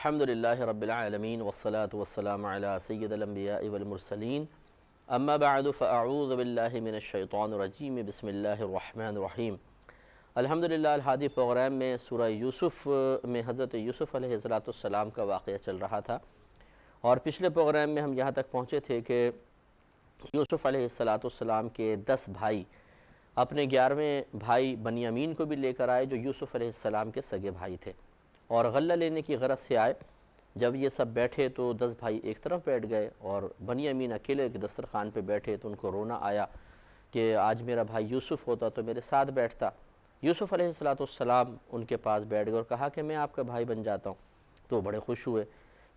الحمدللہ رب العالمین والصلاة والسلام علی سید الانبیاء والمرسلین اما بعد فاعوذ باللہ من الشیطان الرجیم بسم اللہ الرحمن الرحیم۔ الحمدللہ الہادی پروگرام میں سورہ یوسف میں حضرت یوسف علیہ السلام کا واقعہ چل رہا تھا، اور پچھلے پروگرام میں ہم یہاں تک پہنچے تھے کہ یوسف علیہ السلام کے 10 بھائی اپنے 11ویں بھائی بنیامین کو بھی لے کر آئے جو یوسف علیہ السلام کے سگے بھائی تھے، اور غلہ لینے کی غرض سے آئے۔ جب یہ سب بیٹھے تو 10 بھائی ایک طرف بیٹھ گئے اور بنیامین اکیلے دسترخوان پہ بیٹھے تو ان کو رونا آیا کہ آج میرا بھائی یوسف ہوتا تو میرے ساتھ بیٹھتا۔ یوسف علیہ السلام ان کے پاس بیٹھ گئے اور کہا کہ میں آپ کا بھائی بن جاتا ہوں، تو بڑے خوش ہوئے۔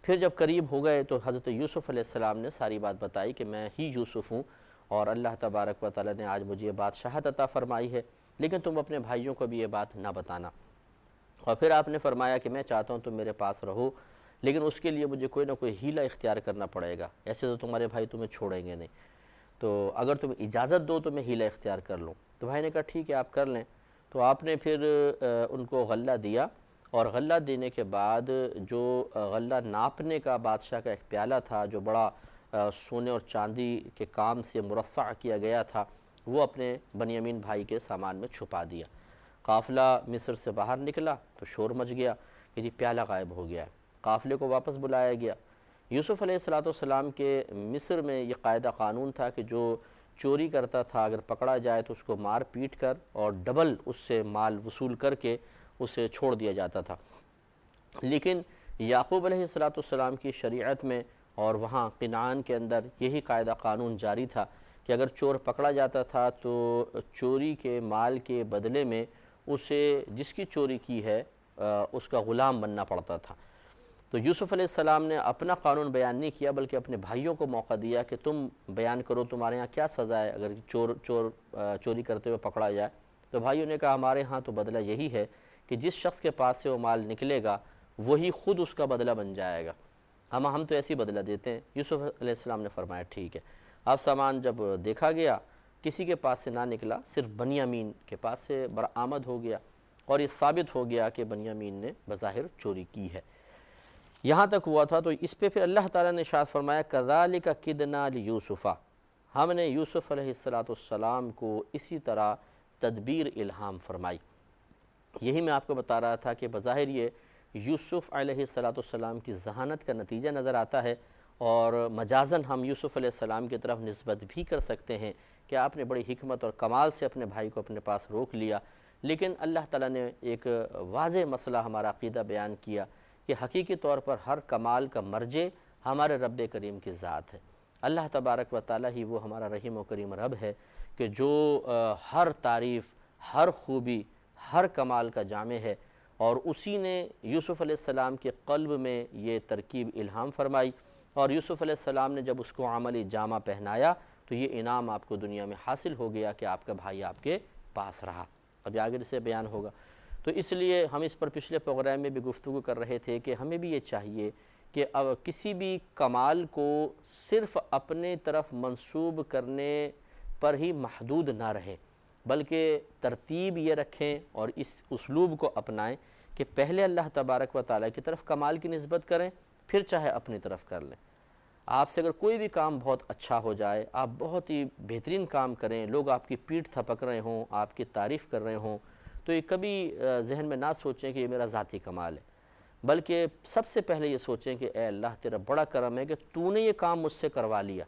پھر جب قریب ہو گئے تو حضرت یوسف علیہ السلام نے ساری بات بتائی کہ میں ہی یوسف ہوں اور اللہ تبارک و تعالیٰ نے آج مجھے یہ بادشاہت عطا فرمائی ہے، لیکن تم اپنے بھائیوں کو بھی یہ بات نہ بتانا۔ اور پھر آپ نے فرمایا کہ میں چاہتا ہوں تم میرے پاس رہو، لیکن اس کے لیے مجھے کوئی نہ کوئی حیلہ اختیار کرنا پڑے گا، ایسے تو تمہارے بھائی تمہیں چھوڑیں گے نہیں، تو اگر تم اجازت دو تو میں حیلہ اختیار کر لوں۔ تو بھائی نے کہا ٹھیک ہے آپ کر لیں۔ تو آپ نے پھر ان کو غلہ دیا، اور غلہ دینے کے بعد جو غلہ ناپنے کا بادشاہ کا ایک پیالہ تھا جو بڑا سونے اور چاندی کے کام سے مرصع کیا گیا تھا، وہ اپنے بنیامین بھائی کے سامان میں چھپا دیا۔ قافلہ مصر سے باہر نکلا تو شور مچ گیا کہ جی پیالہ غائب ہو گیا ہے۔ قافلے کو واپس بلایا گیا۔ یوسف علیہ السلام کے مصر میں یہ قاعدہ قانون تھا کہ جو چوری کرتا تھا اگر پکڑا جائے تو اس کو مار پیٹ کر اور ڈبل اس سے مال وصول کر کے اسے چھوڑ دیا جاتا تھا۔ لیکن یعقوب علیہ السلام کی شریعت میں اور وہاں کنعان کے اندر یہی قاعدہ قانون جاری تھا کہ اگر چور پکڑا جاتا تھا تو چوری کے مال کے بدلے میں اسے جس کی چوری کی ہے اس کا غلام بننا پڑتا تھا۔ تو یوسف علیہ السلام نے اپنا قانون بیان نہیں کیا بلکہ اپنے بھائیوں کو موقع دیا کہ تم بیان کرو تمہارے ہاں کیا سزا ہے اگر چوری کرتے ہوئے پکڑا جائے۔ تو بھائیوں نے کہا ہمارے ہاں تو بدلہ یہی ہے کہ جس شخص کے پاس سے وہ مال نکلے گا وہی خود اس کا بدلہ بن جائے گا، ہم تو ایسی بدلہ دیتے ہیں۔ یوسف علیہ السلام نے فرمایا ٹھیک ہے۔ اب سامان جب دیکھا گیا کسی کے پاس سے نہ نکلا، صرف بنیامین کے پاس سے برآمد ہو گیا، اور یہ ثابت ہو گیا کہ بنیامین نے بظاہر چوری کی ہے۔ یہاں تک ہوا تھا تو اس پہ پھر اللہ تعالیٰ نے ارشاد فرمایا کذالک کدنا لیوسف، ہم نے یوسف علیہ السلام کو اسی طرح تدبیر الہام فرمائی۔ یہی میں آپ کو بتا رہا تھا کہ بظاہر یہ یوسف علیہ السلام کی ذہانت کا نتیجہ نظر آتا ہے، اور مجازاً ہم یوسف علیہ السلام کی طرف نسبت بھی کر سکتے ہیں کہ آپ نے بڑی حکمت اور کمال سے اپنے بھائی کو اپنے پاس روک لیا، لیکن اللہ تعالیٰ نے ایک واضح مسئلہ ہمارا عقیدہ بیان کیا کہ حقیقی طور پر ہر کمال کا مرجع ہمارے رب کریم کی ذات ہے۔ اللہ تبارک و تعالیٰ ہی وہ ہمارا رحیم و کریم رب ہے کہ جو ہر تعریف، ہر خوبی، ہر کمال کا جامع ہے، اور اسی نے یوسف علیہ السلام کے قلب میں یہ ترکیب الہام فرمائی، اور یوسف علیہ السلام نے جب اس کو عملی جامہ پہنایا تو یہ انعام آپ کو دنیا میں حاصل ہو گیا کہ آپ کا بھائی آپ کے پاس رہا۔ ابھی آگے سے بیان ہوگا۔ تو اس لیے ہم اس پر پچھلے پروگرام میں بھی گفتگو کر رہے تھے کہ ہمیں بھی یہ چاہیے کہ اب کسی بھی کمال کو صرف اپنے طرف منسوب کرنے پر ہی محدود نہ رہے، بلکہ ترتیب یہ رکھیں اور اس اسلوب کو اپنائیں کہ پہلے اللہ تبارک و تعالیٰ کی طرف کمال کی نسبت کریں، پھر چاہے اپنی طرف کر لیں۔ آپ سے اگر کوئی بھی کام بہت اچھا ہو جائے، آپ بہت ہی بہترین کام کریں، لوگ آپ کی پیٹھ تھپک رہے ہوں، آپ کی تعریف کر رہے ہوں، تو یہ کبھی ذہن میں نہ سوچیں کہ یہ میرا ذاتی کمال ہے، بلکہ سب سے پہلے یہ سوچیں کہ اے اللہ تیرا بڑا کرم ہے کہ تو نے یہ کام مجھ سے کروا لیا،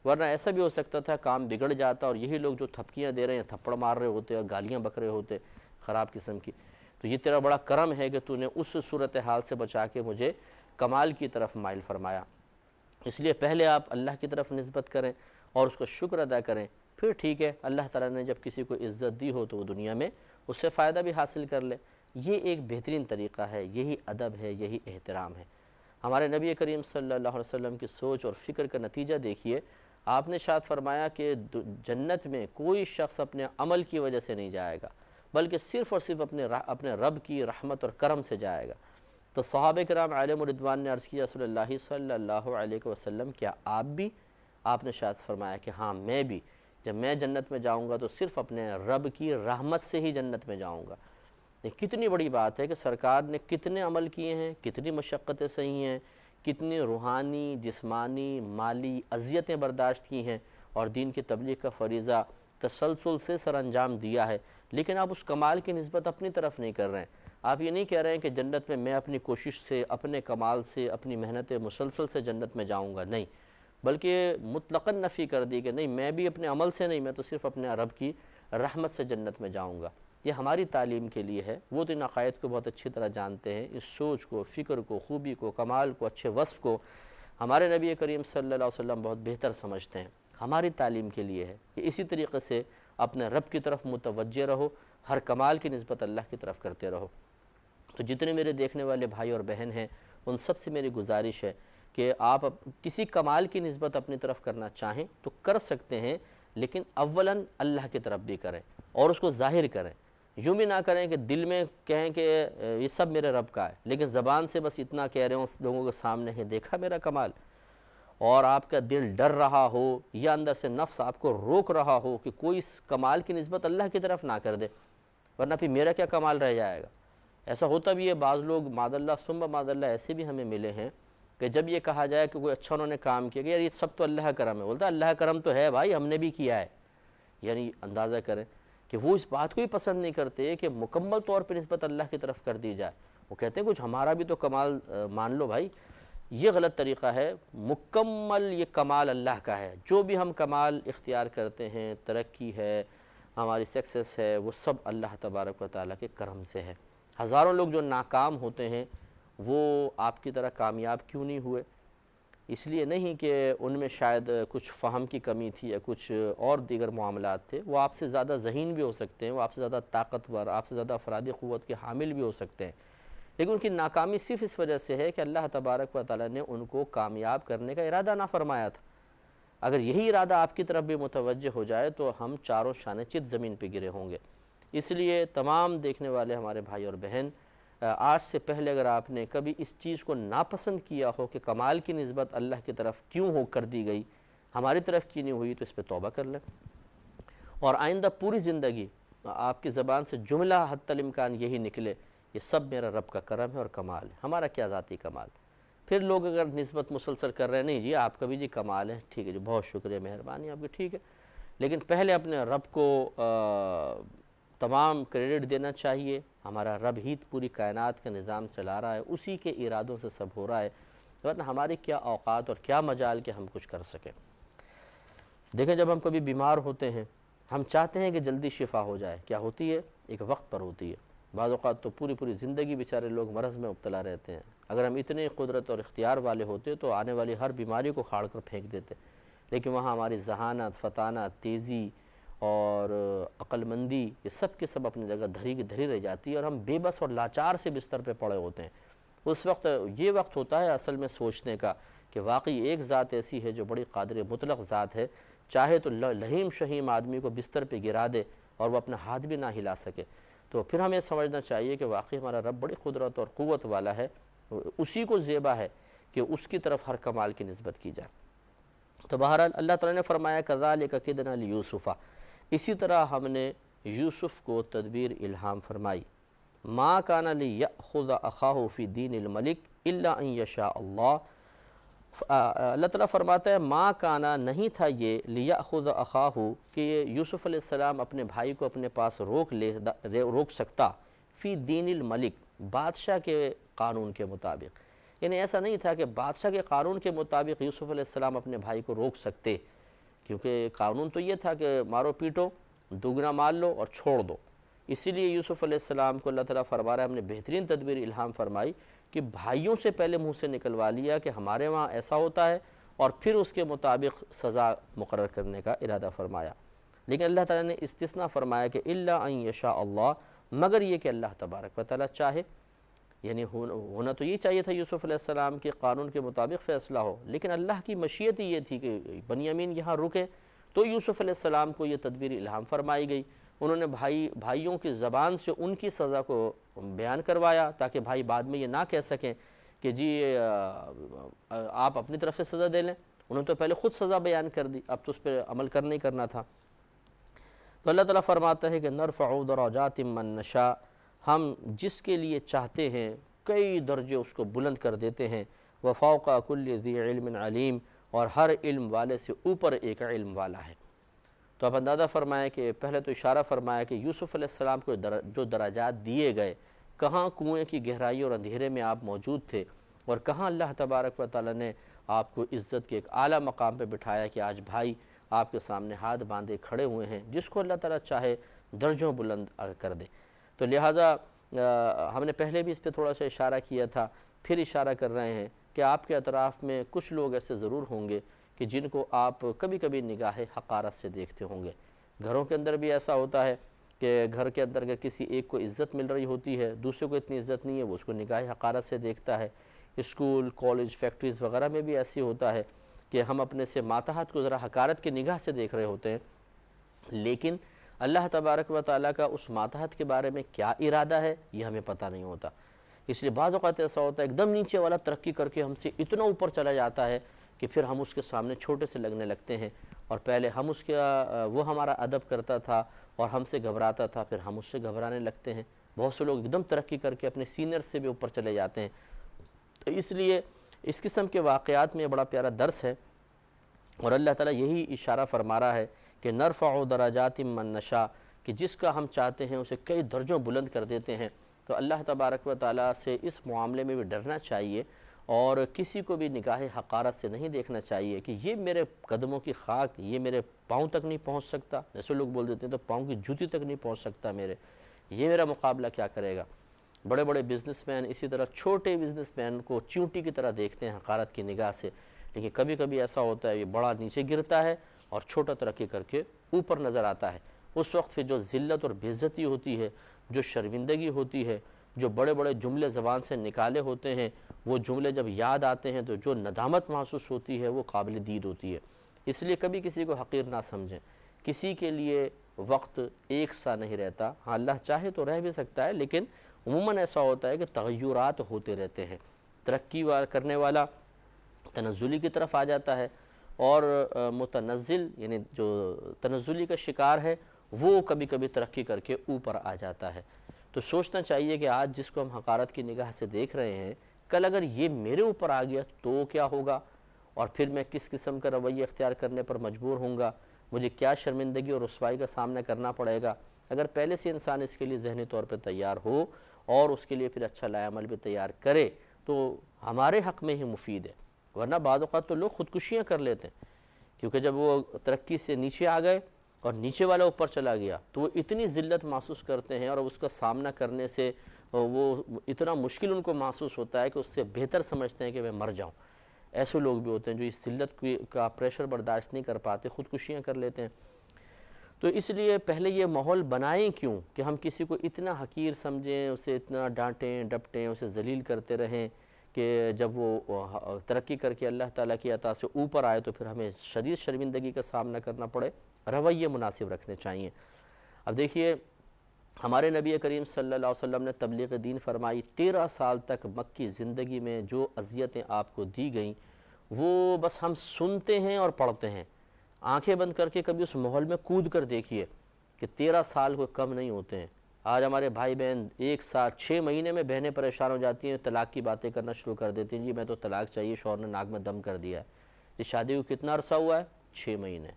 ورنہ ایسا بھی ہو سکتا تھا کام بگڑ جاتا اور یہی لوگ جو تھپکیاں دے رہے ہیں، تھپڑ مار رہے ہوتے اور گالیاں بک رہے ہوتے خراب قسم کی۔ تو یہ تیرا بڑا کرم ہے کہ تو نے اس صورتحال سے بچا کے مجھے کمال کی طرف مائل فرمایا۔ اس لیے پہلے آپ اللہ کی طرف نسبت کریں اور اس کا شکر ادا کریں، پھر ٹھیک ہے اللہ تعالیٰ نے جب کسی کو عزت دی ہو تو وہ دنیا میں اس سے فائدہ بھی حاصل کر لے۔ یہ ایک بہترین طریقہ ہے، یہی ادب ہے، یہی احترام ہے۔ ہمارے نبی کریم صلی اللہ علیہ وسلم کی سوچ اور فکر کا نتیجہ دیکھیے، آپ نے ارشاد فرمایا کہ جنت میں کوئی شخص اپنے عمل کی وجہ سے نہیں جائے گا بلکہ صرف اور صرف اپنے رب کی رحمت اور کرم سے جائے گا۔ تو صحابہ کرام علیہم رضوان نے عرض کیا رسول اللہ صلی اللہ علیہ وسلم کیا آپ بھی؟ آپ نے ارشاد فرمایا کہ ہاں میں بھی، جب میں جنت میں جاؤں گا تو صرف اپنے رب کی رحمت سے ہی جنت میں جاؤں گا۔ کتنی بڑی بات ہے کہ سرکار نے کتنے عمل کیے ہیں، کتنی مشقتیں سہی ہیں، کتنی روحانی، جسمانی، مالی اذیتیں برداشت کی ہیں، اور دین کی تبلیغ کا فریضہ تسلسل سے سر انجام دیا ہے، لیکن آپ اس کمال کی نسبت اپنی طرف نہیں کر رہے ہیں۔ آپ یہ نہیں کہہ رہے ہیں کہ جنت میں اپنی کوشش سے، اپنے کمال سے، اپنی محنت مسلسل سے جنت میں جاؤں گا، نہیں، بلکہ مطلقاً نفی کر دی کہ نہیں، میں بھی اپنے عمل سے نہیں، میں تو صرف اپنے رب کی رحمت سے جنت میں جاؤں گا۔ یہ ہماری تعلیم کے لیے ہے، وہ تو ان عقائد کو بہت اچھی طرح جانتے ہیں، اس سوچ کو، فکر کو، خوبی کو، کمال کو، اچھے وصف کو ہمارے نبی کریم صلی اللہ علیہ وسلم بہت بہتر سمجھتے ہیں۔ ہماری تعلیم کے لیے ہے کہ اسی طریقے سے اپنے رب کی طرف متوجہ رہو، ہر کمال کی نسبت اللہ کی طرف کرتے رہو۔ تو جتنے میرے دیکھنے والے بھائی اور بہن ہیں، ان سب سے میری گزارش ہے کہ آپ کسی کمال کی نسبت اپنی طرف کرنا چاہیں تو کر سکتے ہیں، لیکن اولاً اللہ کی طرف بھی کریں اور اس کو ظاہر کریں۔ یوں بھی نہ کریں کہ دل میں کہیں کہ یہ سب میرے رب کا ہے، لیکن زبان سے بس اتنا کہہ رہے ہوں لوگوں کے سامنے ہے، دیکھا میرا کمال، اور آپ کا دل ڈر رہا ہو یا اندر سے نفس آپ کو روک رہا ہو کہ کوئی اس کمال کی نسبت اللہ کی طرف نہ کر دے، ورنہ پھر میرا کیا کمال رہ جائے گا۔ ایسا ہوتا بھی ہے، بعض لوگ معاذ اللہ ثم معاذ اللہ ایسے بھی ہمیں ملے ہیں کہ جب یہ کہا جائے کہ کوئی اچھا انہوں نے کام کیا کہ یار یہ سب تو اللہ کا کرم ہے، بولتا اللہ کا کرم تو ہے بھائی، ہم نے بھی کیا ہے۔ یعنی اندازہ کریں کہ وہ اس بات کو ہی پسند نہیں کرتے کہ مکمل طور پہ نسبت اللہ کی طرف کر دی جائے، وہ کہتے ہیں کچھ ہمارا بھی تو کمال مان لو بھائی۔ یہ غلط طریقہ ہے، مکمل یہ کمال اللہ کا ہے۔ جو بھی ہم کمال اختیار کرتے ہیں، ترقی ہے، ہماری سکسیس ہے، وہ سب اللہ تبارک و تعالیٰ کے کرم سے ہے۔ ہزاروں لوگ جو ناکام ہوتے ہیں وہ آپ کی طرح کامیاب کیوں نہیں ہوئے؟ اس لیے نہیں کہ ان میں شاید کچھ فہم کی کمی تھی یا کچھ اور دیگر معاملات تھے، وہ آپ سے زیادہ ذہین بھی ہو سکتے ہیں، وہ آپ سے زیادہ طاقتور، آپ سے زیادہ افرادی قوت کے حامل بھی ہو سکتے ہیں، لیکن ان کی ناکامی صرف اس وجہ سے ہے کہ اللہ تبارک و تعالیٰ نے ان کو کامیاب کرنے کا ارادہ نہ فرمایا تھا۔ اگر یہی ارادہ آپ کی طرف بھی متوجہ ہو جائے تو ہم چاروں شانے چت زمین پہ گرے ہوں گے۔ اس لیے تمام دیکھنے والے ہمارے بھائی اور بہن، آج سے پہلے اگر آپ نے کبھی اس چیز کو ناپسند کیا ہو کہ کمال کی نسبت اللہ کی طرف کیوں ہو کر دی گئی، ہماری طرف کیوں نہیں ہوئی، تو اس پہ توبہ کر لیں، اور آئندہ پوری زندگی آپ کی زبان سے جملہ حتی الامکان یہی نکلے، یہ سب میرا رب کا کرم ہے اور کمال ہے، ہمارا کیا ذاتی کمال۔ پھر لوگ اگر نسبت مسلسل کر رہے ہیں، نہیں جی آپ کا بھی جی کمال ہے، ٹھیک ہے جی، بہت شکریہ، مہربانی آپ کی، ٹھیک ہے، لیکن پہلے اپنے رب کو تمام کریڈٹ دینا چاہیے۔ ہمارا رب ہی پوری کائنات کا نظام چلا رہا ہے، اسی کے ارادوں سے سب ہو رہا ہے، ورنہ ہماری کیا اوقات اور کیا مجال کہ ہم کچھ کر سکیں۔ دیکھیں جب ہم کبھی بیمار ہوتے ہیں، ہم چاہتے ہیں کہ جلدی شفا ہو جائے، کیا ہوتی ہے؟ ایک وقت پر ہوتی ہے، بعض اوقات تو پوری پوری زندگی بیچارے لوگ مرض میں مبتلا رہتے ہیں۔ اگر ہم اتنے قدرت اور اختیار والے ہوتے تو آنے والی ہر بیماری کو کھاڑ کر پھینک دیتے، لیکن وہاں ہماری ذہانت، فطانت، تیزی اور عقل مندی یہ سب کے سب اپنی جگہ دھری کی دھری رہ جاتی ہے، اور ہم بے بس اور لاچار سے بستر پہ پڑے ہوتے ہیں۔ اس وقت یہ وقت ہوتا ہے اصل میں سوچنے کا کہ واقعی ایک ذات ایسی ہے جو بڑی قادر مطلق ذات ہے، چاہے تو لہیم شہیم آدمی کو بستر پہ گرا دے اور وہ اپنا ہاتھ بھی نہ ہلا سکے، تو پھر ہمیں سمجھنا چاہیے کہ واقعی ہمارا رب بڑی قدرت اور قوت والا ہے، اسی کو زیبا ہے کہ اس کی طرف ہر کمال کی نسبت کی جائے۔ تو بہرحال اللہ تعالیٰ نے فرمایا کذالک کدنا لیوسف، اسی طرح ہم نے یوسف کو تدبیر الہام فرمائی۔ ما کان لیأخذ اخاہ فی دین الملک الا ان یشاء اللہ، اللہ تعالیٰ فرماتا ہے ما کانا، نہیں تھا یہ، لیأخذ اخاہ کہ یہ یوسف علیہ السلام اپنے بھائی کو اپنے پاس روک سکتا، فی دین الملک، بادشاہ کے قانون کے مطابق، یعنی ایسا نہیں تھا کہ بادشاہ کے قانون کے مطابق یوسف علیہ السلام اپنے بھائی کو روک سکتے، کیونکہ قانون تو یہ تھا کہ مارو پیٹو، دوگنا مال لو اور چھوڑ دو۔ اسی لیے یوسف علیہ السلام کو اللہ تعالیٰ فرما رہا ہے ہم نے بہترین تدبیر الہام فرمائی کہ بھائیوں سے پہلے منہ سے نکلوا لیا کہ ہمارے وہاں ایسا ہوتا ہے، اور پھر اس کے مطابق سزا مقرر کرنے کا ارادہ فرمایا۔ لیکن اللہ تعالیٰ نے استثناء فرمایا کہ الا ان یشاء اللہ، مگر یہ کہ اللہ تبارک و تعالیٰ چاہے، یعنی ہونا تو یہ چاہیے تھا یوسف علیہ السلام کے قانون کے مطابق فیصلہ ہو، لیکن اللہ کی مشیت ہی یہ تھی کہ بنیامین یہاں رکے، تو یوسف علیہ السلام کو یہ تدبیر الہام فرمائی گئی۔ انہوں نے بھائیوں کی زبان سے ان کی سزا کو بیان کروایا تاکہ بھائی بعد میں یہ نہ کہہ سکیں کہ جی آپ اپنی طرف سے سزا دے لیں، انہوں نے تو پہلے خود سزا بیان کر دی، اب تو اس پہ عمل کرنا ہی کرنا تھا۔ تو اللہ تعالیٰ فرماتا ہے کہ نرفع درجات من نشاء، ہم جس کے لیے چاہتے ہیں کئی درجے اس کو بلند کر دیتے ہیں۔ وفوق کل ذی علم علیم، اور ہر علم والے سے اوپر ایک علم والا ہے۔ تو اب اندازہ فرمائیں کہ پہلے تو اشارہ فرمایا کہ یوسف علیہ السلام کو جو درجات دیے گئے، کہاں کنویں کی گہرائی اور اندھیرے میں آپ موجود تھے، اور کہاں اللہ تبارک و تعالیٰ نے آپ کو عزت کے ایک اعلیٰ مقام پہ بٹھایا کہ آج بھائی آپ کے سامنے ہاتھ باندھے کھڑے ہوئے ہیں، جس کو اللہ تعالیٰ چاہے درجوں بلند کر دے۔ تو لہٰذا ہم نے پہلے بھی اس پہ تھوڑا سا اشارہ کیا تھا، پھر اشارہ کر رہے ہیں کہ آپ کے اطراف میں کچھ لوگ ایسے ضرور ہوں گے کہ جن کو آپ کبھی کبھی نگاہ حقارت سے دیکھتے ہوں گے۔ گھروں کے اندر بھی ایسا ہوتا ہے کہ گھر کے اندر اگر کسی ایک کو عزت مل رہی ہوتی ہے، دوسرے کو اتنی عزت نہیں ہے، وہ اس کو نگاہ حقارت سے دیکھتا ہے۔ اسکول، کالج، فیکٹریز وغیرہ میں بھی ایسی ہوتا ہے کہ ہم اپنے سے ماتحت کو ذرا حقارت کی نگاہ سے دیکھ رہے ہوتے ہیں، لیکن اللہ تبارک و تعالیٰ کا اس ماتحت کے بارے میں کیا ارادہ ہے یہ ہمیں پتہ نہیں ہوتا۔ اس لیے بعض اوقات ایسا ہوتا ہے ایک دم نیچے والا ترقی کر کے ہم سے اتنا اوپر چلا جاتا ہے کہ پھر ہم اس کے سامنے چھوٹے سے لگنے لگتے ہیں، اور پہلے ہم اس کا وہ ہمارا ادب کرتا تھا اور ہم سے گھبراتا تھا، پھر ہم اس سے گھبرانے لگتے ہیں۔ بہت سے لوگ ایک دم ترقی کر کے اپنے سینئر سے بھی اوپر چلے جاتے ہیں۔ تو اس لیے اس قسم کے واقعات میں بڑا پیارا درس ہے، اور اللہ تعالیٰ یہی اشارہ فرما رہا ہے کہ نرفع درجات من نشاء، کہ جس کا ہم چاہتے ہیں اسے کئی درجوں بلند کر دیتے ہیں۔ تو اللہ تبارک و تعالیٰ سے اس معاملے میں بھی ڈرنا چاہیے، اور کسی کو بھی نگاہ حقارت سے نہیں دیکھنا چاہیے کہ یہ میرے قدموں کی خاک، یہ میرے پاؤں تک نہیں پہنچ سکتا۔ جیسے لوگ بول دیتے ہیں تو پاؤں کی جوتی تک نہیں پہنچ سکتا یہ میرا مقابلہ کیا کرے گا۔ بڑے بڑے بزنس مین اسی طرح چھوٹے بزنس مین کو چیونٹی کی طرح دیکھتے ہیں حقارت کی نگاہ سے، لیکن کبھی کبھی ایسا ہوتا ہے یہ بڑا نیچے گرتا ہے اور چھوٹا ترقی کر کے اوپر نظر آتا ہے۔ اس وقت پھر جو ذلت اور بے عزتی ہوتی ہے، جو شرمندگی ہوتی ہے، جو بڑے بڑے جملے زبان سے نکالے ہوتے ہیں، وہ جملے جب یاد آتے ہیں تو جو ندامت محسوس ہوتی ہے وہ قابل دید ہوتی ہے۔ اس لیے کبھی کسی کو حقیر نہ سمجھیں، کسی کے لیے وقت ایک سا نہیں رہتا۔ ہاں اللہ چاہے تو رہ بھی سکتا ہے، لیکن عموماً ایسا ہوتا ہے کہ تغیرات ہوتے رہتے ہیں۔ ترقی کرنے والا تنزلی کی طرف آ جاتا ہے، اور متنزل یعنی جو تنزلی کا شکار ہے وہ کبھی کبھی ترقی کر کے اوپر آ جاتا ہے۔ تو سوچنا چاہیے کہ آج جس کو ہم حقارت کی نگاہ سے دیکھ رہے ہیں، کل اگر یہ میرے اوپر آ گیا تو کیا ہوگا، اور پھر میں کس قسم کا رویہ اختیار کرنے پر مجبور ہوں گا، مجھے کیا شرمندگی اور رسوائی کا سامنا کرنا پڑے گا۔ اگر پہلے سے انسان اس کے لیے ذہنی طور پہ تیار ہو اور اس کے لیے پھر اچھا لائحہ عمل بھی تیار کرے تو ہمارے حق میں ہی مفید ہے۔ ورنہ بعض اوقات تو لوگ خودکشیاں کر لیتے ہیں، کیونکہ جب وہ ترقی سے نیچے آ گئے اور نیچے والا اوپر چلا گیا تو وہ اتنی ذلت محسوس کرتے ہیں، اور اس کا سامنا کرنے سے وہ اتنا مشکل ان کو محسوس ہوتا ہے کہ اس سے بہتر سمجھتے ہیں کہ میں مر جاؤں۔ ایسے لوگ بھی ہوتے ہیں جو اس ذلت کا پریشر برداشت نہیں کر پاتے، خودکشیاں کر لیتے ہیں۔ تو اس لیے پہلے یہ ماحول بنائیں کیوں کہ ہم کسی کو اتنا حقیر سمجھیں، اسے اتنا ڈانٹیں ڈپٹیں، اسے ذلیل کرتے رہیں کہ جب وہ ترقی کر کے اللہ تعالیٰ کی عطا سے اوپر آئے تو پھر ہمیں شدید شرمندگی کا سامنا کرنا پڑے۔ رویے مناسب رکھنے چاہیے۔ اب دیکھیے ہمارے نبی کریم صلی اللہ علیہ وسلم نے تبلیغ دین فرمائی، 13 سال تک مکی زندگی میں جو اذیتیں آپ کو دی گئیں وہ بس ہم سنتے ہیں اور پڑھتے ہیں۔ آنکھیں بند کر کے کبھی اس ماحول میں کود کر دیکھیے کہ 13 سال کو کم نہیں ہوتے ہیں۔ آج ہمارے بھائی بہن 1 سال 6 مہینے میں بہنیں پریشان ہو جاتی ہیں، طلاق کی باتیں کرنا شروع کر دیتی ہیں، جی میں تو طلاق چاہیے، شوہر نے ناک میں دم کر دیا ہے۔ اس شادی کو کتنا عرصہ ہوا ہے؟ 6 مہینے۔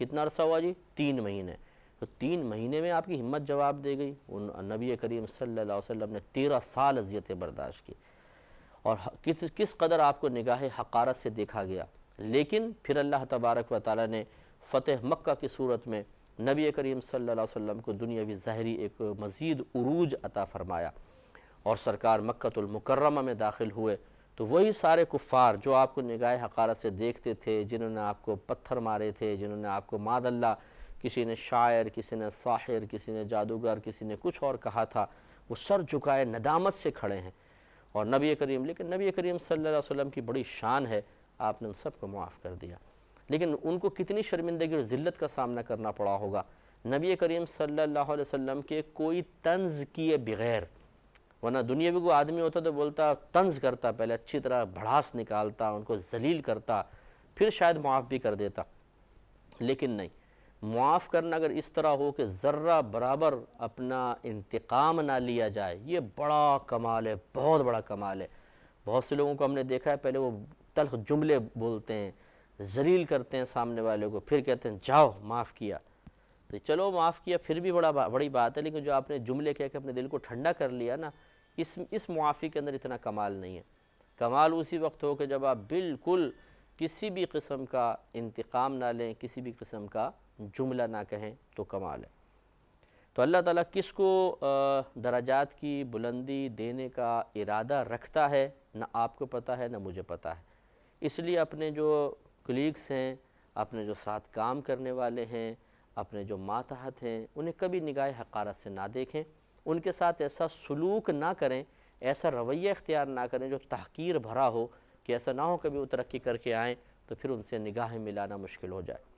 کتنا عرصہ ہوا جی؟ 3 مہینے۔ تو 3 مہینے میں آپ کی ہمت جواب دے گئی؟ نبی کریم صلی اللہ علیہ وسلم نے 13 سال اذیتیں برداشت کی، اور کس قدر آپ کو نگاہ حقارت سے دیکھا گیا۔ لیکن پھر اللہ تبارک و تعالیٰ نے فتح مکہ کی صورت میں نبی کریم صلی اللہ علیہ وسلم کو دنیاوی ظاہری ایک مزید عروج عطا فرمایا، اور سرکار مکۃ المکرمہ میں داخل ہوئے تو وہی سارے کفار جو آپ کو نگاہ حقارت سے دیکھتے تھے، جنہوں نے آپ کو پتھر مارے تھے، جنہوں نے آپ کو معاذ اللہ کسی نے شاعر، کسی نے ساحر، کسی نے جادوگر، کسی نے کچھ اور کہا تھا، وہ سر جھکائے ندامت سے کھڑے ہیں۔ اور نبی کریم صلی اللہ علیہ وسلم کی بڑی شان ہے، آپ نے ان سب کو معاف کر دیا، لیکن ان کو کتنی شرمندگی اور ذلت کا سامنا کرنا پڑا ہوگا۔ نبی کریم صلی اللہ علیہ وسلم کے کوئی طنز کیے بغیر، ورنہ دنیاوی کو آدمی ہوتا تو بولتا طنز کرتا، پہلے اچھی طرح بھڑاس نکالتا، ان کو ذلیل کرتا، پھر شاید معاف بھی کر دیتا، لیکن نہیں، معاف کرنا اگر اس طرح ہو کہ ذرہ برابر اپنا انتقام نہ لیا جائے، یہ بڑا کمال ہے، بہت بڑا کمال ہے۔ بہت سے لوگوں کو ہم نے دیکھا ہے، پہلے وہ تلخ جملے بولتے ہیں، ذلیل کرتے ہیں سامنے والے کو، پھر کہتے ہیں جاؤ معاف کیا۔ تو چلو معاف کیا پھر بھی بڑی بات ہے، لیکن جو آپ نے جملے کہہ کے اپنے دل کو ٹھنڈا کر لیا نا، اس معافی کے اندر اتنا کمال نہیں ہے۔ کمال اسی وقت ہو کہ جب آپ بالکل کسی بھی قسم کا انتقام نہ لیں، کسی بھی قسم کا جملہ نہ کہیں، تو کمال ہے۔ تو اللہ تعالیٰ کس کو درجات کی بلندی دینے کا ارادہ رکھتا ہے، نہ آپ کو پتہ ہے نہ مجھے پتہ ہے۔ اس لیے اپنے جو کلیگس ہیں، اپنے جو ساتھ کام کرنے والے ہیں، اپنے جو ماتحت ہیں، انہیں کبھی نگاہ حقارت سے نہ دیکھیں، ان کے ساتھ ایسا سلوک نہ کریں، ایسا رویہ اختیار نہ کریں جو تحقیر بھرا ہو، کہ ایسا نہ ہو کبھی وہ ترقی کر کے آئیں تو پھر ان سے نگاہیں ملانا مشکل ہو جائے۔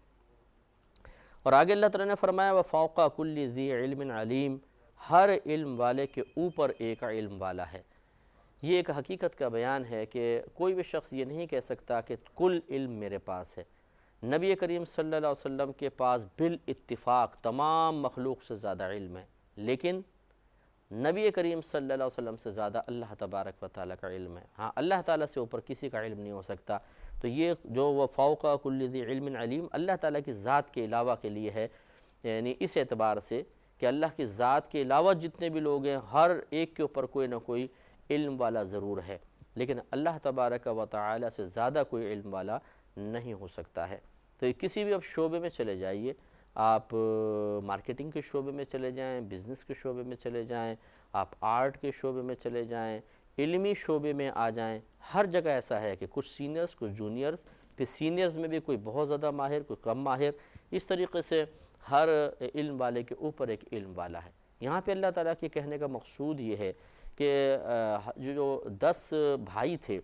اور آگے اللہ تعالیٰ نے فرمایا وَفَوْقَ كُلِّ ذِي عِلْمٍ عَلِيمٍ، ہر علم والے کے اوپر ایک علم والا ہے۔ یہ ایک حقیقت کا بیان ہے کہ کوئی بھی شخص یہ نہیں کہہ سکتا کہ کل علم میرے پاس ہے۔ نبی کریم صلی اللہ علیہ وسلم کے پاس بالاتفاق تمام مخلوق سے زیادہ علم ہے، لیکن نبی کریم صلی اللہ علیہ وسلم سے زیادہ اللہ تبارک و تعالیٰ کا علم ہے۔ ہاں، اللہ تعالیٰ سے اوپر کسی کا علم نہیں ہو سکتا۔ تو یہ جو وہ فوق کل ذی علم علیم اللہ تعالیٰ کی ذات کے علاوہ کے لیے ہے، یعنی اس اعتبار سے کہ اللہ کی ذات کے علاوہ جتنے بھی لوگ ہیں ہر ایک کے اوپر کوئی نہ کوئی علم والا ضرور ہے، لیکن اللہ تبارک و تعالیٰ سے زیادہ کوئی علم والا نہیں ہو سکتا ہے۔ تو کسی بھی اب شعبے میں چلے جائیے، آپ مارکیٹنگ کے شعبے میں چلے جائیں، بزنس کے شعبے میں چلے جائیں، آپ آرٹ کے شعبے میں چلے جائیں، علمی شعبے میں آ جائیں، ہر جگہ ایسا ہے کہ کچھ سینئرز کچھ جونیئرز، پھر سینئرز میں بھی کوئی بہت زیادہ ماہر کوئی کم ماہر، اس طریقے سے ہر علم والے کے اوپر ایک علم والا ہے۔ یہاں پہ اللہ تعالیٰ کے کہنے کا مقصود یہ ہے کہ جو 10 بھائی تھے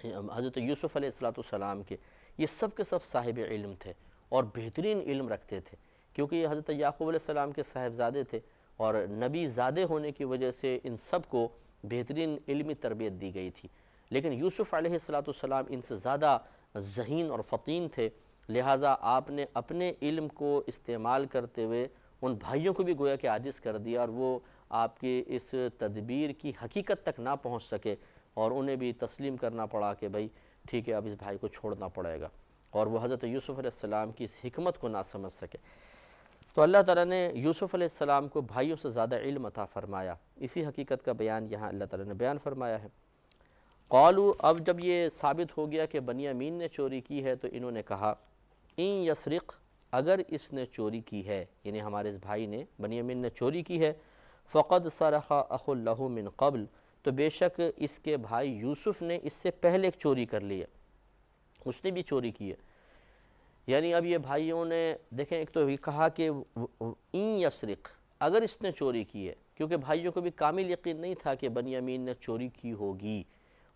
حضرت یوسف علیہ السلام کے، یہ سب کے سب صاحب علم تھے اور بہترین علم رکھتے تھے، کیونکہ یہ حضرت یعقوب علیہ السلام کے صاحبزادے تھے اور نبی زادے ہونے کی وجہ سے ان سب کو بہترین علمی تربیت دی گئی تھی۔ لیکن یوسف علیہ السلام ان سے زیادہ ذہین اور فطین تھے، لہٰذا آپ نے اپنے علم کو استعمال کرتے ہوئے ان بھائیوں کو بھی گویا کہ عاجز کر دیا، اور وہ آپ کی اس تدبیر کی حقیقت تک نہ پہنچ سکے، اور انہیں بھی تسلیم کرنا پڑا کہ بھائی ٹھیک ہے اب اس بھائی کو چھوڑنا پڑے گا، اور وہ حضرت یوسف علیہ السلام کی اس حکمت کو نہ سمجھ سکے۔ تو اللہ تعالیٰ نے یوسف علیہ السلام کو بھائیوں سے زیادہ علم عطا فرمایا، اسی حقیقت کا بیان یہاں اللہ تعالیٰ نے بیان فرمایا ہے۔ قالوا، اب جب یہ ثابت ہو گیا کہ بنیامین نے چوری کی ہے، تو انہوں نے کہا ان یسرق، اگر اس نے چوری کی ہے، یعنی ہمارے اس بھائی نے بنیامین نے چوری کی ہے، فقد سرق اخ له من قبل، تو بے شک اس کے بھائی یوسف نے اس سے پہلے ایک چوری کر لی ہے، اس نے بھی چوری کی ہے۔ یعنی اب یہ بھائیوں نے دیکھیں، ایک تو یہ کہا کہ ان یسرق، اگر اس نے چوری کی ہے، کیونکہ بھائیوں کو بھی کامل یقین نہیں تھا کہ بنیامین نے چوری کی ہوگی،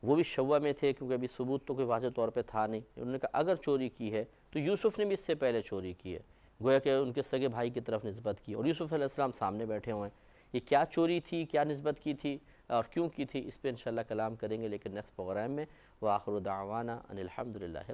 وہ بھی شوہ میں تھے کیونکہ ابھی ثبوت تو کوئی واضح طور پہ تھا نہیں۔ انہوں نے کہا اگر چوری کی ہے تو یوسف نے بھی اس سے پہلے چوری کی ہے، گویا کہ ان کے سگے بھائی کی طرف نسبت کی، اور یوسف علیہ السلام سامنے بیٹھے ہوئے ہیں۔ یہ کیا چوری تھی، کیا نسبت کی تھی اور کیوں کی تھی، اس پہ انشاءاللہ کلام کریں گے، لیکن نیکسٹ پروگرام میں۔ وآخر دعوانا ان الحمدللہ۔